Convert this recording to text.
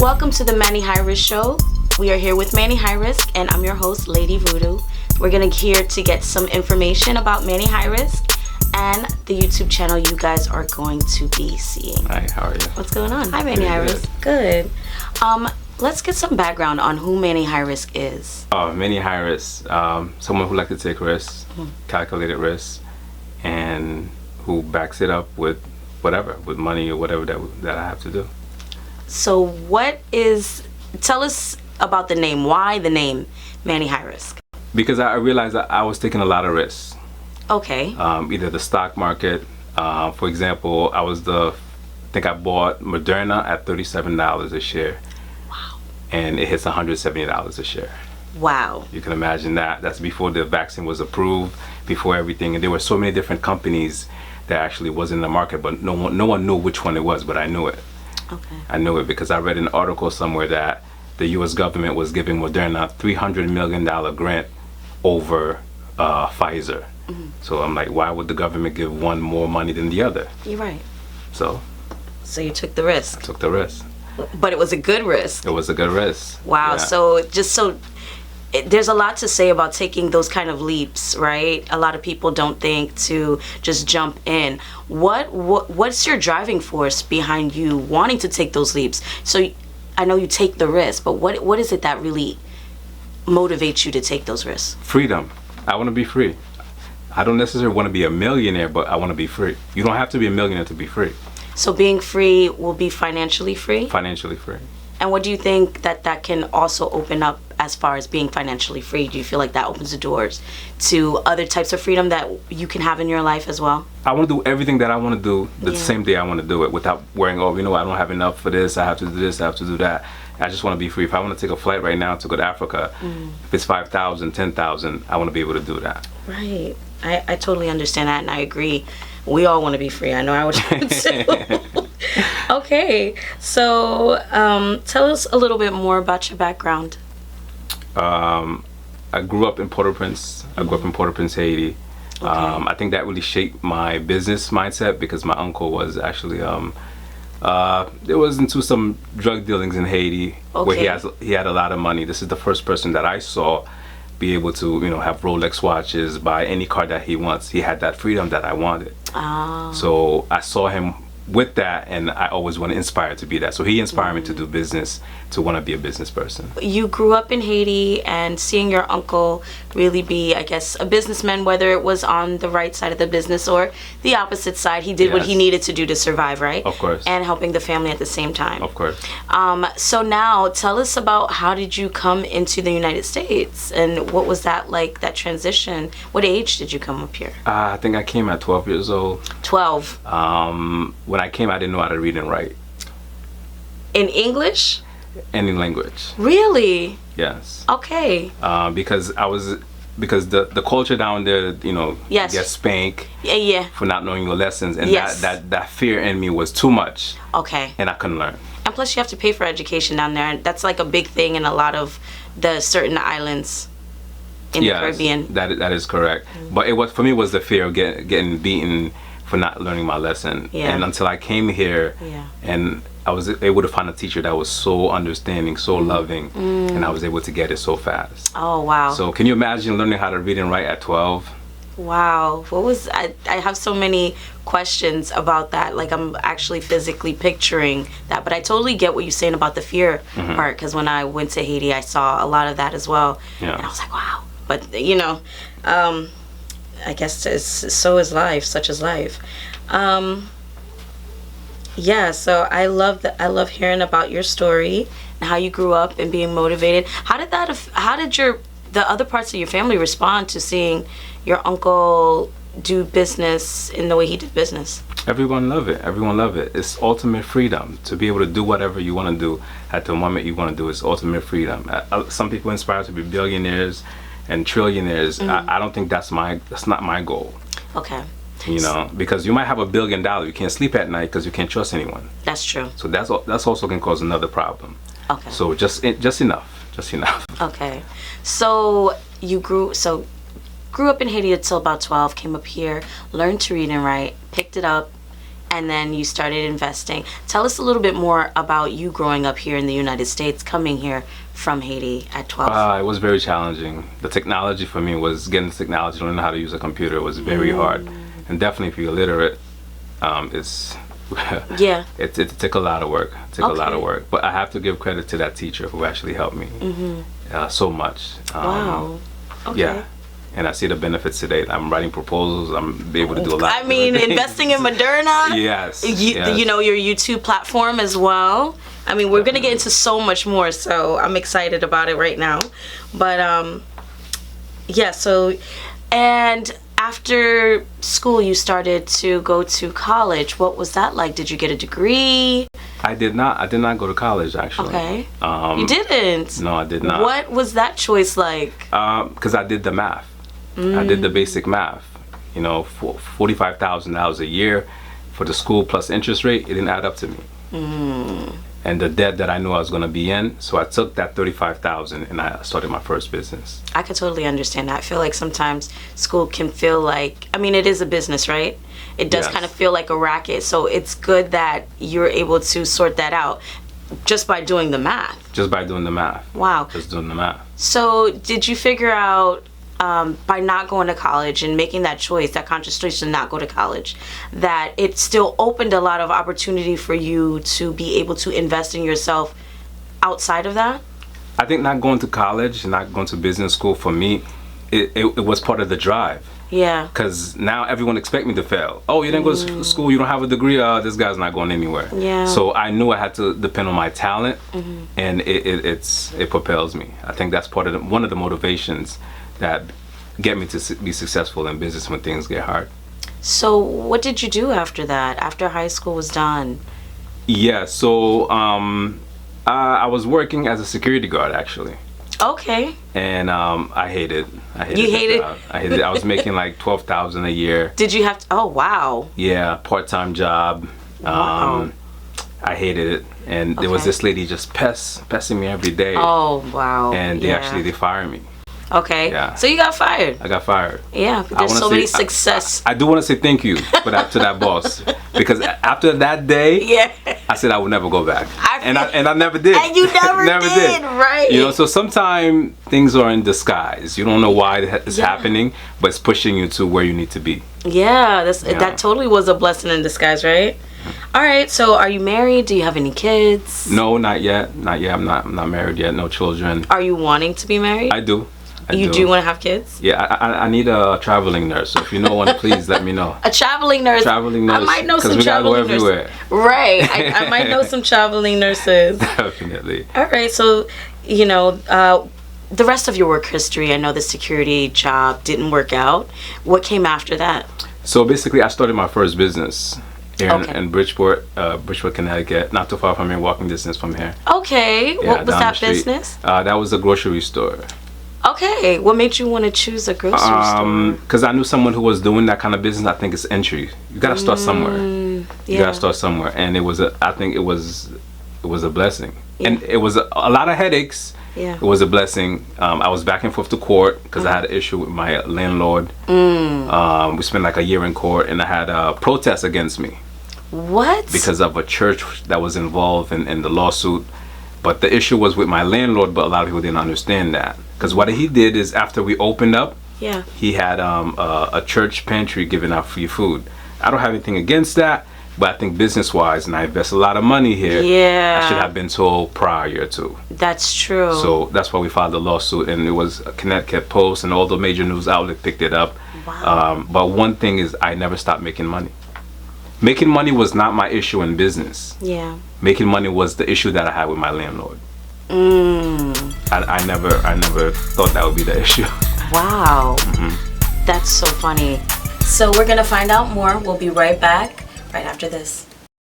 Welcome to the Manny High Risk Show. We are here with Manny High Risk, and I'm your host, Lady Voodoo. We're here to get some information about Manny High Risk and the YouTube channel you guys are going to be seeing. Hi, how are you? What's going on? Hi, Manny High Risk. Good. Let's get some background on who Manny High Risk is. Manny High Risk, someone who likes to take risks, calculated risks, and who backs it up with whatever, with money or whatever that I have to do. So tell us about the name. Why the name Manny High Risk? Because I realized that I was taking a lot of risks. Okay. Either the stock market, for example, I think I bought Moderna at $37 a share. Wow. And it hits $170 a share. Wow. You can imagine that. That's before the vaccine was approved, before everything. And there were so many different companies that actually was in the market, but no one knew which one it was, but I knew it. Okay. I knew it because I read an article somewhere that the U.S. government was giving Moderna $300 million grant over Pfizer. Mm-hmm. So I'm like, why would the government give one more money than the other? You're right. So you took the risk. I took the risk. But it was a good risk. It was a good risk. Wow. Yeah. There's a lot to say about taking those kind of leaps, right? A lot of people don't think to just jump in. What's your driving force behind you wanting to take those leaps? So I know you take the risk, but what is it that really motivates you to take those risks? Freedom. I want to be free. I don't necessarily want to be a millionaire, but I want to be free. You don't have to be a millionaire to be free. So being free will be financially free? Financially free. And what do you think that can also open up as far as being financially free? Do you feel like that opens the doors to other types of freedom that you can have in your life as well? I want to do everything that I want to do the same day I want to do it without worrying, I don't have enough for this, I have to do this, I have to do that. I just want to be free. If I want to take a flight right now to go to Africa, if it's 5,000, 10,000, I want to be able to do that. Right. I totally understand that, and I agree. We all want to be free. I know I would too. Okay, so tell us a little bit more about your background. I grew up in Port-au-Prince. I grew up in Port-au-Prince, Haiti. Okay. I think that really shaped my business mindset because my uncle was actually there was into some drug dealings in Haiti where he had a lot of money. This is the first person that I saw be able to have Rolex watches, buy any car that he wants. He had that freedom that I wanted. So I saw him with that, and I always want to inspire to be that. So he inspired me to do business, to want to be a business person. You grew up in Haiti, and seeing your uncle really be, I guess, a businessman, whether it was on the right side of the business or the opposite side, he did what he needed to do to survive, right? Of course. And helping the family at the same time. Of course. So now, tell us about how did you come into the United States, and what was that like, that transition? What age did you come up here? I think I came at 12 years old. 12. When I came, I didn't know how to read and write. In English? Any language. Really? Yes. Okay. Because the culture down there, you get spanked for not knowing your lessons, and that fear in me was too much. Okay. And I couldn't learn. And plus, you have to pay for education down there, and that's like a big thing in a lot of the certain islands in the Caribbean. That is correct. But for me was the fear of getting beaten for not learning my lesson. And until I came here, and I was able to find a teacher that was so understanding, so loving, and I was able to get it so fast. Oh, wow. So can you imagine learning how to read and write at 12? Wow. I have so many questions about that. Like, I'm actually physically picturing that, but I totally get what you're saying about the fear part, because when I went to Haiti, I saw a lot of that as well. And I was like, wow. But I guess so is life, such is life. So I love hearing about your story and how you grew up and being motivated. How did the other parts of your family respond to seeing your uncle do business in the way he did business? Everyone loved it. It's ultimate freedom to be able to do whatever you want to do at the moment you want to do. It's ultimate freedom. Some people inspire to be billionaires and trillionaires. I don't think that's not my goal. Okay. Because you might have $1 billion, you can't sleep at night because you can't trust anyone. That's true. So that's also can cause another problem. Okay. So just enough. Okay. So you grew up in Haiti until about 12, came up here, learned to read and write, picked it up, and then you started investing. Tell us a little bit more about you growing up here in the United States, coming here from Haiti at 12. It was very challenging. The technology for me was getting the technology, learning how to use a computer was very hard. And definitely if you're illiterate, it's Yeah. it took a lot of work. A lot of work. But I have to give credit to that teacher who actually helped me so much. Wow. Okay. Yeah. And I see the benefits today. I'm writing proposals. I'm able to do a lot. I mean, investing in Moderna. Yes, You know, your YouTube platform as well. I mean, we're going to get into so much more, so I'm excited about it right now. But, yeah, so, and after school, you started to go to college. What was that like? Did you get a degree? I did not. I did not go to college, actually. Okay. You didn't? No, I did not. What was that choice like? Because I did the math. I did the basic math. You know, $45,000 a year for the school plus interest rate, it didn't add up to me. And the debt that I knew I was going to be in, so I took that $35,000 and I started my first business. I could totally understand that. I feel like sometimes school can feel like, I mean, it is a business, right? It does kind of feel like a racket. So it's good that you're able to sort that out just by doing the math. Just by doing the math. Wow. Just doing the math. So did you figure out by not going to college and making that choice, that conscious choice to not go to college, that it still opened a lot of opportunity for you to be able to invest in yourself outside of that? I think not going to college, not going to business school, for me, it was part of the drive. Yeah. Because now everyone expect me to fail. Oh, you didn't go to school, you don't have a degree, this guy's not going anywhere. Yeah. So I knew I had to depend on my talent, and it propels me. I think that's part of one of the motivations that get me to be successful in business when things get hard. So what did you do after that, after high school was done? Yeah, so I was working as a security guard, actually. Okay. And I hated You hated? I hated it. I was making like $12,000 a year. Did you have to, oh wow. Yeah, part-time job. Wow. I hated it. And there was this lady just pestering me every day. Oh wow. And they fired me. Okay. Yeah. So you got fired. I got fired. Yeah. There's so many success. I do want to say thank you to that boss, because after that day, I said I would never go back, and I never did. And you never did, right? You know, so sometimes things are in disguise. You don't know why it's happening, but it's pushing you to where you need to be. Yeah, that totally was a blessing in disguise, right? All right. So, are you married? Do you have any kids? No, not yet. Not yet. I'm not married yet. No children. Are you wanting to be married? I do. You do want to have kids? Yeah, I need a traveling nurse. So if you know one, please let me know. A traveling nurse? Traveling nurse. I might know some we gotta traveling go everywhere. nurses. Right. I might know some traveling nurses. Definitely. All right. So, you know, the rest of your work history, I know the security job didn't work out. What came after that? So basically, I started my first business here in Bridgeport, Connecticut, not too far from here, walking distance from here. Okay. Yeah, what was that business? That was a grocery store. Okay. What made you want to choose a grocery store? Because I knew someone who was doing that kind of business. I think it's entry. You gotta start somewhere. You gotta start somewhere, and I think it was a blessing, and it was a lot of headaches. Yeah. It was a blessing. I was back and forth to court because I had an issue with my landlord. We spent like a year in court, and I had a protest against me. What? Because of a church that was involved in the lawsuit. But the issue was with my landlord, but a lot of people didn't understand that. Because what he did is, after we opened up, he had a church pantry giving out free food. I don't have anything against that, but I think business-wise, and I invest a lot of money here, I should have been told prior to. That's true. So that's why we filed the lawsuit, and it was a Connecticut Post, and all the major news outlets picked it up. Wow. But one thing is, I never stopped making money. Making money was not my issue in business. Yeah. Making money was the issue that I had with my landlord. I never thought that would be the issue. Wow. That's so funny. So we're gonna find out more. We'll be right back right after this.